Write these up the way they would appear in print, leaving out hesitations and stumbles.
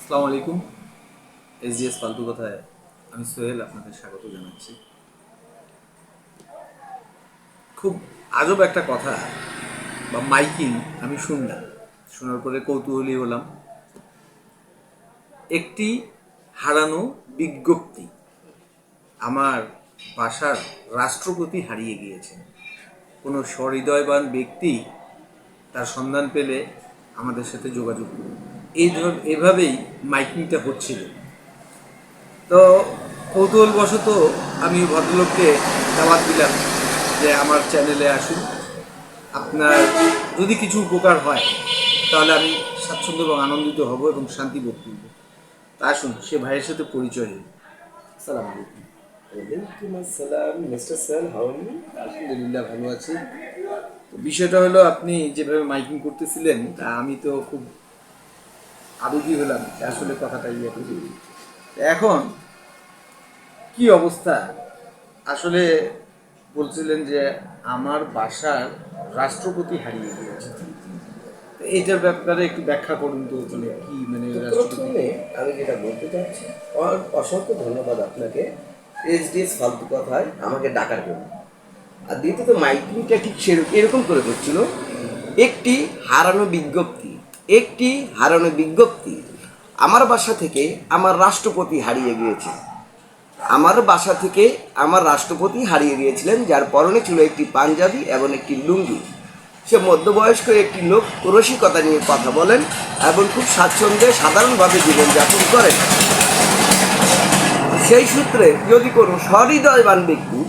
আসসালামু আলাইকুম। এসডিএস ফালতু কথায় আমি সোহেল আপনাদের স্বাগত জানাচ্ছি। খুব আজব একটা কথা বা মাইকিং আমি শুনলাম, শোনার পরে কৌতূহলী হলাম। একটি হারানো বিজ্ঞপ্তি, আমার বাসার রাষ্ট্রপতি হারিয়ে গিয়েছেন। কোনো সহৃদয়বান ব্যক্তি তার সন্ধান পেলে আমাদের সাথে যোগাযোগ করুন। এভাবেই মাইকিংটা হচ্ছিল। তো কৌতূহলবশত আমি ভদ্রলোককে দাওয়াত দিলাম যে আমার চ্যানেলে আসুন, আপনার যদি কিছু উপকার হয় তাহলে আমি স্বাচ্ছন্দ্য এবং আনন্দিত হব এবং শান্তি বোধ করব। তা আসুন সে ভাইয়ের সাথে পরিচয় হই। সালাম আলাইকুম। ওয়ালাইকুম আসসালাম mister sir, how are you? আলহামদুলিল্লাহ ভালো আছি। তো বিষয়টা হলো, আপনি যেভাবে মাইকিং করতেছিলেন তা আমি তো খুব আবেগী হলাম, আসলে কথাটা ইয়ে করি। এখন কি অবস্থা আসলে বলছিলেন যে আমার বাসার রাষ্ট্রপতি হারিয়ে গিয়েছে। তো এইটার ব্যাপারে একটু ব্যাখ্যা করুন তো, মানে কি মানে তো রাষ্ট্রপতি। প্রথমে আমি যেটা বলতে চাচ্ছি, অসংখ্য ধন্যবাদ আপনাকে এইচডিএস ফালতু কথায় আমাকে ডাকার জন্য। আর দ্বিতীয়ত মাইকিংটা ঠিক সেরকম এরকম করে করছিল, একটি হারানো বিজ্ঞপ্তি, একটি হারানো বিজ্ঞপ্তি। আমার বাসা থেকে আমার রাষ্ট্রপতি হারিয়ে গিয়েছে। আমার বাসা থেকে আমার রাষ্ট্রপতি হারিয়ে গিয়েছিলেন, যার পরনে ছিল একটি পাঞ্জাবি এবং একটি লুঙ্গি। সে মধ্যবয়স্ক একটি লোক, রসিকতা নিয়ে কথা বলেন এবং খুব স্বাচ্ছন্দ্যে সাধারণভাবে জীবনযাপন করেন। সেই সূত্রে যদি কোনো সহৃদয়বান ব্যক্তি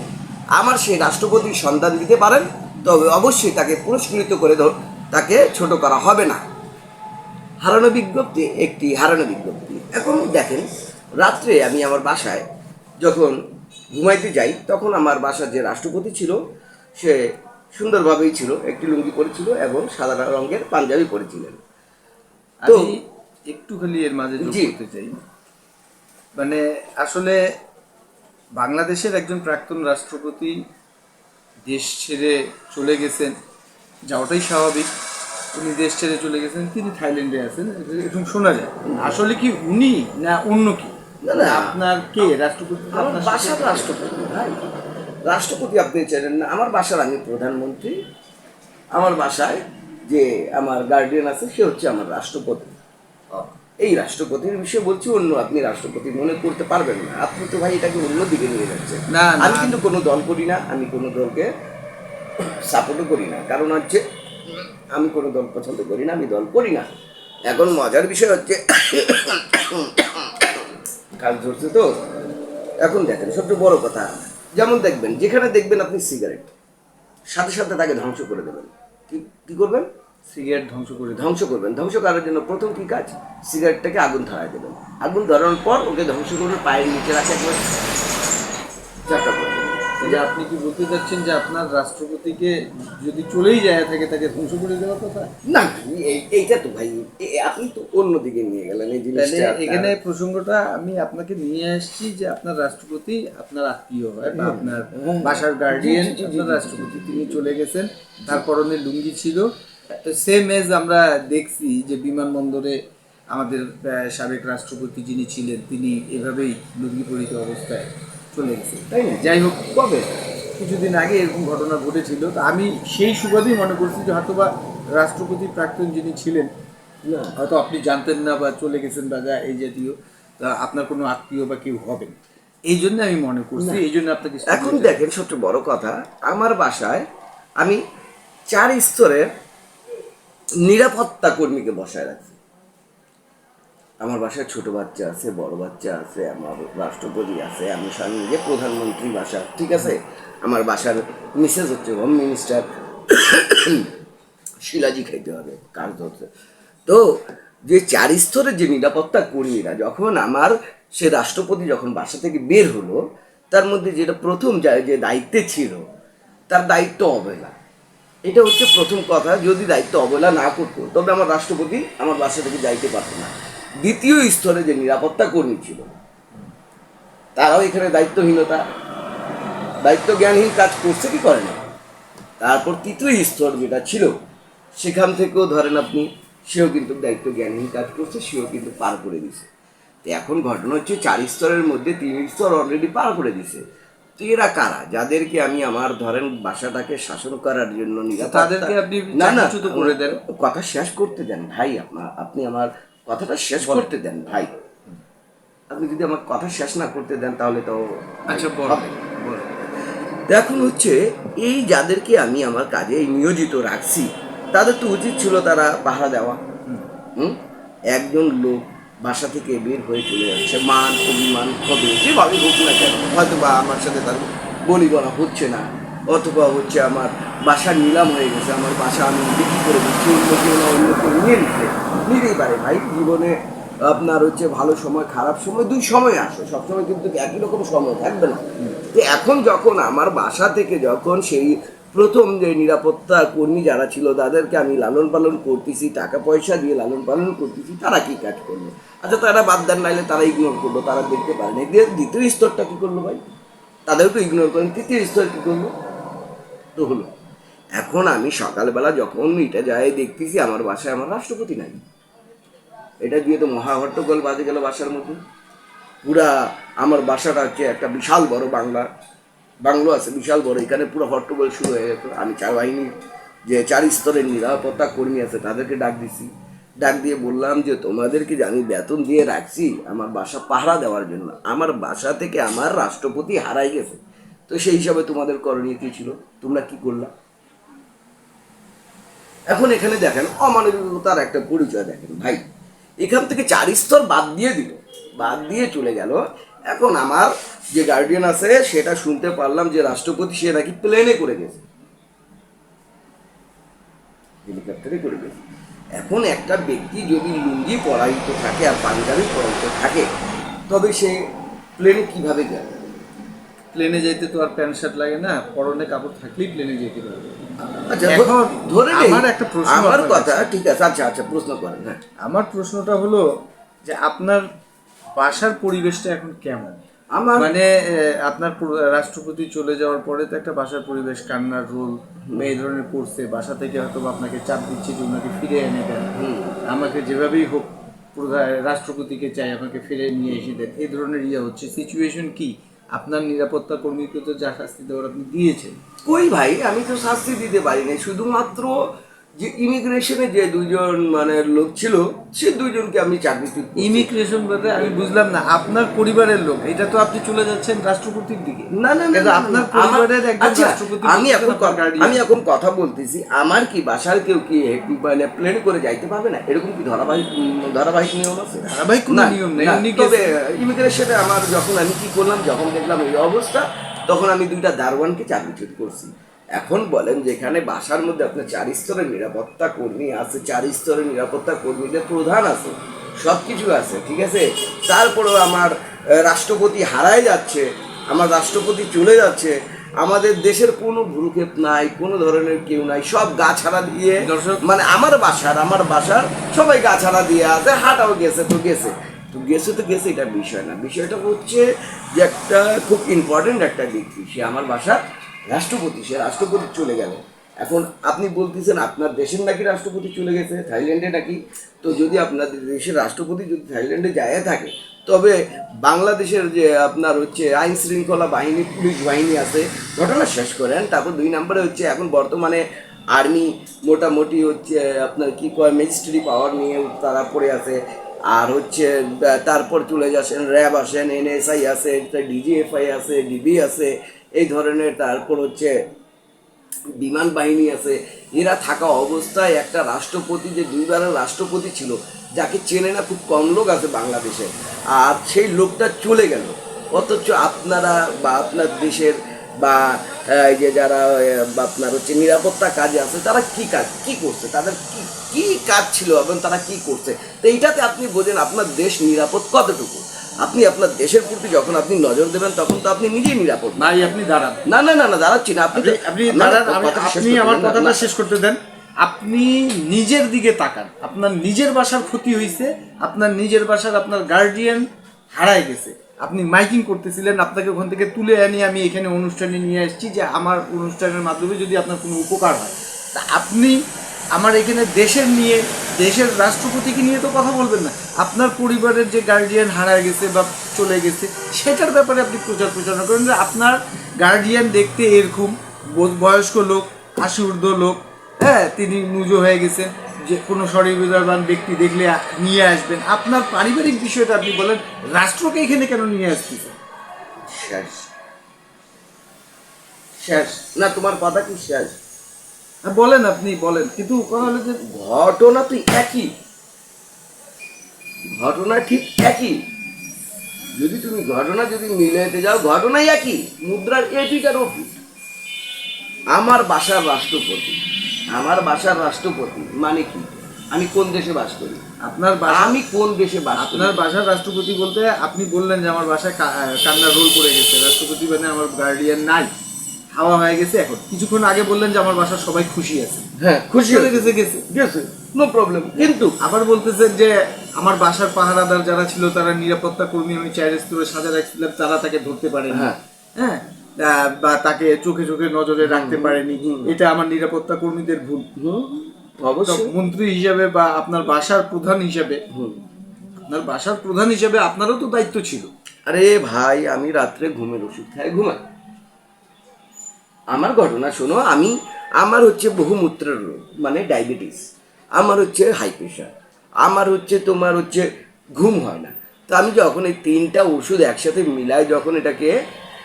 আমার সেই রাষ্ট্রপতির সন্ধান দিতে পারেন, তবে অবশ্যই তাকে পুরস্কৃত করে তাকে ছোট করা হবে না। হারানো বিজ্ঞপ্তি একটি হারানো বিজ্ঞপ্তি। এখন দেখেন, রাত্রে আমি আমার বাসায় যখন ঘুমাইতে যাই, তখন আমার বাসার যে রাষ্ট্রপতি ছিল সে সুন্দরভাবেই ছিল, একটি লুঙ্গি পরেছিল এবং সাদা রঙের পাঞ্জাবি পরেছিলেন। তো আমি একটু খালি এর মাঝে যোগ জি, করতে চাই। মানে আসলে বাংলাদেশের একজন প্রাক্তন রাষ্ট্রপতি দেশ ছেড়ে চলে গেছেন, যাওয়াটাই স্বাভাবিক। উনি দেশ ছেড়ে চলে গেছেন, তিনি থাইল্যান্ডে আছেন, এরকম শোনা যায়। আসলে কি উনি না অন্য কি? না না, আপনার কে রাষ্ট্রপতি? আমার আপনার বাসার সাথে রাষ্ট্রপতি ভাই, রাষ্ট্রপতি আপনি চেনেন না? আমার বাসার আমি প্রধানমন্ত্রী। আমার বাসায় যে আমার গার্ডিয়ান আছে সে হচ্ছে আমার রাষ্ট্রপতি। এই রাষ্ট্রপতির বিষয়ে বলছি, অন্য আপনি রাষ্ট্রপতি মনে করতে পারবেন না। আপনি তো ভাই এটাকে অন্য দিকে নিয়ে যাচ্ছেন। না না আমি কিন্তু কোনো দল করি না, আমি কোনো দলকে সাপোর্টও করি না। কারণ হচ্ছে আমি কোনো দল পছন্দ করি না, আমি দল করি না। এখন মজার বিষয় হচ্ছে কাজ ধরছে তো। এখন দেখেন সবচেয়ে বড় কথা, যেমন দেখবেন, যেখানে দেখবেন আপনি সিগারেট, সাথে সাথে তাকে ধ্বংস করে দেবেন। কি কি করবেন? সিগারেট ধ্বংস করে দেন। ধ্বংস করবেন। ধ্বংস করার জন্য প্রথম কি কাজ? সিগারেটটাকে আগুন ধরায় দেবেন। আগুন ধরানোর পর ওকে ধ্বংস করবেন, পায়ের নিচে রাখে একবার চারটা করে দেবেন। যে আপনি কি বলতে চাচ্ছেন যে আপনার রাষ্ট্রপতিকে যদি চলেই যায় থাকে তাকে ধ্বংস করে দেওয়ার কথা? না, এইটা তো ভাই আপনি তো অন্যদিকে নিয়ে গেলেন এই তাহলে জিনিসটা। এখানে প্রসঙ্গটা আমি আপনাকে নিয়ে আসছি যে আপনার রাষ্ট্রপতি আপনার আত্মীয় হয় বা আপনার বাসার গার্ডিয়ান, আপনার রাষ্ট্রপতি তিনি চলে গেছেন, তার পরনে লুঙ্গি ছিল। তো সেম এজ আমরা দেখছি যে বিমানবন্দরে আমাদের সাবেক রাষ্ট্রপতি যিনি ছিলেন তিনি এভাবেই লুঙ্গি পরিহিত অবস্থায় চলে গেছেন। তাই না? যাই হোক, কবে? কিছুদিন আগে এরকম ঘটনা ঘটেছিল। তো আমি সেই সুবাদেই মনে করছি যে হয়তোবা রাষ্ট্রপতি প্রাক্তন যিনি ছিলেন না, হয়তো আপনি জানতেন না বা চলে গেছেন বা যা এই জাতীয়, তা আপনার কোনো আত্মীয় বা কেউ হবেন, এই জন্য আমি মনে করছি, এই জন্য আপনাকে এখন দেখেন সবচেয়ে বড় কথা, আমার বাসায় আমি 4 স্তরের নিরাপত্তা কর্মীকে বসায় রাখছি। আমার বাসায় ছোট বাচ্চা আছে, বড় বাচ্চা আছে, আমার রাষ্ট্রপতি আছে, আমি স্বামী নিজে প্রধানমন্ত্রী বাসা, ঠিক আছে। আমার বাসার মিসেস হচ্ছে হোম মিনিস্টার শিলাজি খাইতে হবে কাজ ধরছে। তো যে 4 স্তরের যে নিরাপত্তা কর্মীরা, যখন আমার সে রাষ্ট্রপতি যখন বাসা থেকে বের হলো, তার মধ্যে যেটা প্রথম যে দায়িত্বে ছিল, তার দায়িত্ব অবহেলা। এটা হচ্ছে প্রথম কথা। যদি দায়িত্ব অবহেলা না করতো তবে আমার রাষ্ট্রপতি আমার বাসা থেকে যাইতে পারতো না। দ্বিতীয় স্তরে যে নিরাপত্তা কর্মী ছিল, তারাও এখানে দায়িত্বহীনতা, দায়িত্ব জ্ঞানহীন কাজ করছে কি করে না। তারপর তৃতীয় স্তর যেটা ছিল, সেখান থেকেও ধরেন আপনি সেও কিন্তু দায়িত্ব জ্ঞানহীন কাজ করছে, সেও কিন্তু পার করে দিছে। তো এখন ঘটনা হচ্ছে 4 স্তরের মধ্যে 3 স্তর অলরেডি পার করে দিছে। তো এরা কারা যাদেরকে আমি আমার ধরেন বাসাটাকে শাসন করার জন্য তাদেরকে আপনি না না চাকরিচ্যুত করে দেন। কথা শেষ করতে দেন ভাই, আপনি আমার কথাটা শেষ করতে দেন ভাই। আপনি যদি আমার কথা শেষ না করতে দেন তাহলে তো আচ্ছা হবে। এখন হচ্ছে এই যাদেরকে আমি আমার কাজে নিয়োজিত রাখছি, তাদের তো উচিত ছিল তারা পাহারা দেওয়া। একজন লোক বাসা থেকে বের হয়ে চলে যাচ্ছে, মান অভিমান হবে যেভাবে হোক না কেন, হয়তো বা আমার সাথে তার বলি বলা হচ্ছে না, অথবা হচ্ছে আমার বাসা নিলাম হয়ে গেছে, আমার বাসা আমি বিক্রি করে দিচ্ছি, অন্য কেউ না অন্য কেউ নিয়ে নিতেই পারে ভাই। জীবনে আপনার হচ্ছে ভালো সময় খারাপ সময় দুই সময় আসে, সবসময় কিন্তু একই রকম সময় থাকবে না। তো এখন যখন আমার বাসা থেকে যখন সেই প্রথম যে নিরাপত্তা কর্মী যারা ছিল তাদেরকে আমি লালন পালন করতেছি, টাকা পয়সা দিয়ে লালন পালন করতেছি, তারা কি কাজ করলো? আচ্ছা তারা বাদ দেন, নাইলে তারা ইগনোর করলো, তারা দেখতে পারেনি। দ্বিতীয় স্তরটা কি করলো ভাই? তাদেরকে ইগনোর করেন। তৃতীয় স্তর কি করলো? তো হলো এখন আমি সকালবেলা যখন এটা যাই দেখতেছি আমার বাসায় আমার রাষ্ট্রপতি নাই। এটা দিয়ে তো মহাহট্টগোল বাজে গেল বাসার মধ্যে। পুরা আমার বাসাটা হচ্ছে একটা বিশাল বড় বাংলো আছে, বিশাল বড়, এখানে পুরো হট্টগোল শুরু হয়ে গেছে। আমি বাহিনীর যে 4 স্তরের নিরাপত্তা কর্মী আছে তাদেরকে ডাক দিছি, ডাক দিয়ে বললাম যে তোমাদেরকে যে আমি বেতন দিয়ে রাখছি আমার বাসা পাহারা দেওয়ার জন্য, আমার বাসা থেকে আমার রাষ্ট্রপতি হারাই গেছে, তো সেই হিসাবে তোমাদের করণীয় কি ছিল, তোমরা কি করলা? এখন এখানে দেখেন অমানবিকতার একটা পরিচয় দেখেন ভাই। এখান থেকে 4 স্তর বাদ দিয়ে দিল, বাদ দিয়ে চলে গেল। এখন আমার যে গার্ডিয়ান আছে সেটা শুনতে পারলাম যে রাষ্ট্রপতি সে নাকি প্লেনে করে গেছে, হেলিকপ্টারে করে গেছে। এখন একটা ব্যক্তি যদি লুঙ্গি পরাহিত থাকে আর পাঞ্জাবি পরাহিত থাকে তবে সে প্লেনে কিভাবে গেল? প্লেনে যেতে তো আর প্যান্ট শার্ট লাগে না, পরনে কাপড় থাকলেই প্লেনে যেতে পারবে। আচ্ছা এখন ধরে নেই আমার একটা প্রশ্ন, আমার আপনার কথা কাছে। ঠিক আছে, আচ্ছা আচ্ছা প্রশ্ন করেন। হ্যাঁ, আমার প্রশ্নটা হলো যে আপনার বাসার পরিবেশটা এখন কেমন? আমার মানে আপনার রাষ্ট্রপতি চলে যাওয়ার পরে তো একটা বাসার পরিবেশ, কান্নার রোল বা এই ধরনের করছে, বাসা থেকে হয়তো বা আপনাকে চাপ দিচ্ছে যে ওনাকে ফিরে এনে দেন, আমাকে যেভাবেই হোক রাষ্ট্রপতিকে চাই আমাকে ফিরে নিয়ে এসে দেন, এই ধরনের হচ্ছে। সিচুয়েশন কি? আপনার নিরাপত্তা কর্মীকে তো যা শাস্তি দেওয়ার আপনি দিয়েছেন। কই ভাই, আমি তো শাস্তি দিতে পারি না, শুধুমাত্র যে ইমিগ্রেশনে যে 2জন মানে লোক ছিল সে 2জনকে আমি চাকরিচ্যুত করছি। ইমিগ্রেশন বলতে আমি বুঝলাম না, আপনার পরিবারের লোক, এটা তো আপনি চলে যাচ্ছেন রাষ্ট্রপতির দিকে। না না না, কিন্তু না, আপনার না, পরিবারের আমার- একজন আচ্ছা, রাষ্ট্রপতি আমি এখন কথা বলতেছি, আমার কি বাসার কেউ কি মানে প্লেন করে যাইতে পারবে না, এরকম কি ধারাবাহিক নিয়ম আছে? ধারাবাহিক কোনো না, নিয়ম নেই, না, উনি তবে ইমিগ্রেশনে আমার যখন আমি কি করলাম, যখন দেখলাম এই অবস্থা, তখন আমি 2টা দারোয়ানকে চাকরিচ্যুত করছি। এখন বলেন যেখানে বাসার মধ্যে আপনার 4 স্তরের নিরাপত্তা কর্মী আছে, 4 স্তরের নিরাপত্তা কর্মীদের প্রধান আছে, সব কিছু আছে, ঠিক আছে, তারপরেও আমার রাষ্ট্রপতি হারাই যাচ্ছে, আমার রাষ্ট্রপতি চলে যাচ্ছে, আমাদের দেশের কোনো ভ্রুক্ষেপ নাই, কোনো ধরনের কেউ নাই, সব গাছাড়া দিয়ে, দর্শক, মানে আমার বাসার সবাই গাছাড়া দিয়ে আছে, হাঁটাও গেছে তো গেছে, এটা বিষয় না। বিষয়টা হচ্ছে যে একটা খুব ইম্পর্টেন্ট একটা দিক, সে আমার বাসার রাষ্ট্রপতি, সে রাষ্ট্রপতি চলে গেল। এখন আপনি বলতেছেন আপনার দেশের নাকি রাষ্ট্রপতি চলে গেছে, থাইল্যান্ডে নাকি? তো যদি আপনাদের দেশের রাষ্ট্রপতি যদি থাইল্যান্ডে যায় থাকে, তবে বাংলাদেশের যে আপনার হচ্ছে আইন শৃঙ্খলা বাহিনী, পুলিশ বাহিনী আছে, ঘটনা শেষ করেন। তারপর 2 নম্বরে হচ্ছে এখন বর্তমানে আর্মি মোটামুটি হচ্ছে আপনার কি কয় ম্যাজিস্ট্রেটি পাওয়ার নিয়ে তারা পড়ে আছে। আর হচ্ছে তারপর চলে যাচ্ছেন র্যাব আসেন, NSI আছে, DGFI আছে, ডিবি আছে, এই ধরনের, তারপর হচ্ছে বিমান বাহিনী আছে। এরা থাকা অবস্থায় একটা রাষ্ট্রপতি, যে 2বারের রাষ্ট্রপতি ছিল, যাকে চেনে না খুব কম লোক আছে বাংলাদেশে, আর সেই লোকটা চলে গেল। অথচ আপনারা বা আপনার দেশের বা এই যে যারা আপনার হচ্ছে নিরাপত্তা কাজে আছে, তারা কি করছে, তাদের কি কাজ ছিল এবং তারা কি করছে, তো এইটাতে আপনি বোঝেন আপনার দেশ নিরাপদ কতটুকু। আপনি আপনার দেশের প্রতি যখন আপনি নজর দেবেন তখন তো আপনি নিজেই নিরাপদ। ভাই আপনি দাঁড়ান, না না না না, দাঁড়াচ্ছি না, আপনি আপনি দাঁড়ান, আপনি আমার কথাটা শেষ করতে দেন। আপনি নিজের দিকে তাকান, আপনার নিজের বাসার ক্ষতি হয়েছে, আপনার নিজের বাসার আপনার গার্ডিয়ান হারায় গেছে, আপনি মাইকিং করতেছিলেন, আপনাকে ওখান থেকে তুলে আনি আমি এখানে অনুষ্ঠানে নিয়ে আসছি যে আমার অনুষ্ঠানের মাধ্যমে যদি আপনার কোনো উপকার হয়, তা আপনি আমার এখানে দেশের নিয়ে দেশের রাষ্ট্রপতিকে নিয়ে তো কথা বলবেন না, আপনার পরিবারের যে গার্ডিয়ান হারায় গেছে বা চলে গেছে সেটার ব্যাপারে আপনি প্রচারণা করেন যে আপনার গার্ডিয়ান দেখতে এরকম বয়স্ক লোক, আশি ঊর্ধ্ব লোক, হ্যাঁ, তিনি নুজো হয়ে গেছেন, যে কোনো সহৃদয়বান ব্যক্তি দেখলে নিয়ে আসবেন। আপনার পারিবারিক বিষয়টা আপনি বলেন, রাষ্ট্রকে এখানে কেন নিয়ে আসতেছেন? শেষ শেষ না, তোমার কথা কি শেষ? হ্যাঁ, বলেন, আপনি বলেন, কিন্তু কথা হলো যে ঘটনা তো একই, ঘটনা ঠিক একই। যদি তুমি ঘটনা যদি মিলাইতে যাও, ঘটনাই একই, মুদ্রার এপিট আর ওপিট। আমার বাসার রাষ্ট্রপতি, আমার বাসার রাষ্ট্রপতি মানে কি? আমি কোন দেশে বাস করি? আপনার আমি কোন দেশে বাস করি? আপনার বাসার রাষ্ট্রপতি বলতে আপনি বললেন যে আমার বাসায় কান্নার রোল পড়ে গেছে, রাষ্ট্রপতি মানে আমার গার্ডিয়ান নাই, হাওয়া হয়ে গেছে। এখন কিছুক্ষণ আগে বললেন যে আমার বাসার সবাই খুশি আছে। হ্যাঁ, খুশি চলে হয়ে গেছে গেছে গেছে, নো প্রবলেম। কিন্তু আবার বলতেছেন যে আমার বাসার পাহারাদার যারা ছিল, তারা নিরাপত্তা কর্মী, আমি 4 স্তরে সাজা রাখছিলাম, তারা তাকে ধরতে পারেনি। হ্যাঁ। হ্যাঁ, বা তাকে চোখে চোখে নজরে রাখতে পারেনি, এটা আমার নিরাপত্তা কর্মীদের ভুল। তো অবশ্যই মন্ত্রী হিসাবে বা আপনার বাসার প্রধান হিসাবে, আপনার বাসার প্রধান হিসাবে আপনারও তো দায়িত্ব ছিল। আরে ভাই, আমি রাত্রে ঘুমের ওষুধ খাই, ঘুমাই। আমার ঘটনা শোনো, আমার হচ্ছে বহুমূত্রের রোগ, মানে ডায়াবেটিস, আমার হচ্ছে হাই প্রেশার, আমার হচ্ছে তোমার হচ্ছে ঘুম হয় না। তো আমি যখন এই 3টা ওষুধ একসাথে মিলাই, যখন এটাকে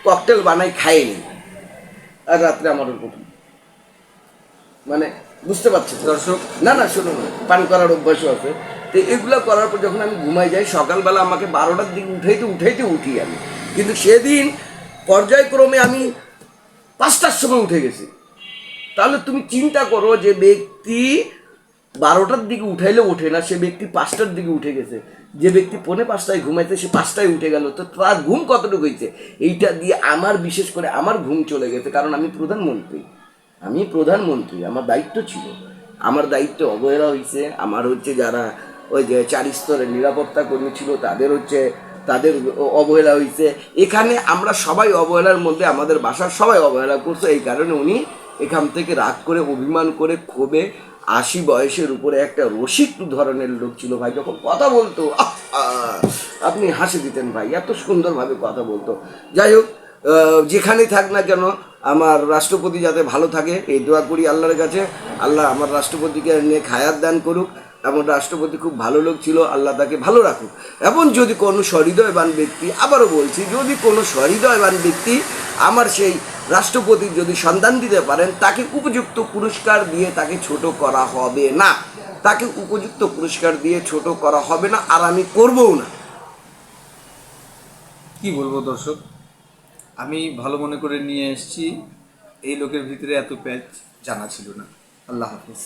ককটেল বানাই, খাই নি, আর রাত্রে আমার ওর প্রথম, মানে বুঝতে পারছি তো? দর্শক, না না, শোনো না, পান করার অভ্যাসও আছে। তো এগুলো করার পর যখন আমি ঘুমাই যাই, সকালবেলা আমাকে 12টার দিকে উঠাইতে উঠি আমি, কিন্তু সেদিন পর্যায়ক্রমে আমি 5টার সময় উঠে গেছি। তাহলে তুমি চিন্তা করো, যে ব্যক্তি 12টার দিকে উঠাইলে ওঠে না, সে ব্যক্তি 5টার দিকে উঠে গেছে। যে ব্যক্তি 4:45টায় ঘুমাইতে, সে 5টায় উঠে গেল। তো তার ঘুম কতটুকু হয়েছে? এইটা দিয়ে আমার, বিশেষ করে আমার ঘুম চলে গেছে, কারণ আমি প্রধানমন্ত্রী, আমার দায়িত্ব ছিল, আমার দায়িত্ব অবহেলা হয়েছে। আমার হচ্ছে যারা ওই যে 4 স্তরের নিরাপত্তা কর্মী ছিল, তাদের অবহেলা হয়েছে। এখানে আমরা সবাই অবহেলার মধ্যে, আমাদের বাসার সবাই অবহেলা করছে। এই কারণে উনি এখান থেকে রাগ করে, অভিমান করে, ক্ষোভে, 80 বয়সের উপরে একটা রসিক ধরনের লোক ছিল ভাই, যখন কথা বলতো আপনি হাসি দিতেন ভাই, এত সুন্দরভাবে কথা বলতো। যাই হোক, যেখানেই থাক না কেন, আমার রাষ্ট্রপতি যাতে ভালো থাকে, এই দোয়া করি আল্লাহর কাছে। আল্লাহ আমার রাষ্ট্রপতিকে নিয়ে খায়াত দান করুক। এমন রাষ্ট্রপতি খুব ভালো লোক ছিল, আল্লাহ তাকে ভালো রাখুক। এবং যদি কোনো সহৃদয়বান ব্যক্তি, আবারও বলছি, যদি কোনো সহৃদয়বান ব্যক্তি আমার সেই রাষ্ট্রপতির যদি সন্ধান দিতে পারেন, তাকে উপযুক্ত পুরস্কার দিয়ে তাকে ছোট করা হবে না, তাকে উপযুক্ত পুরস্কার দিয়ে ছোট করা হবে না, আর আমি করবও না। কি বলবো দর্শক, আমি ভালো মনে করে নিয়ে এসেছি, এই লোকের ভিতরে এত প্যাচ জানা ছিল না। আল্লাহ হাফিজ।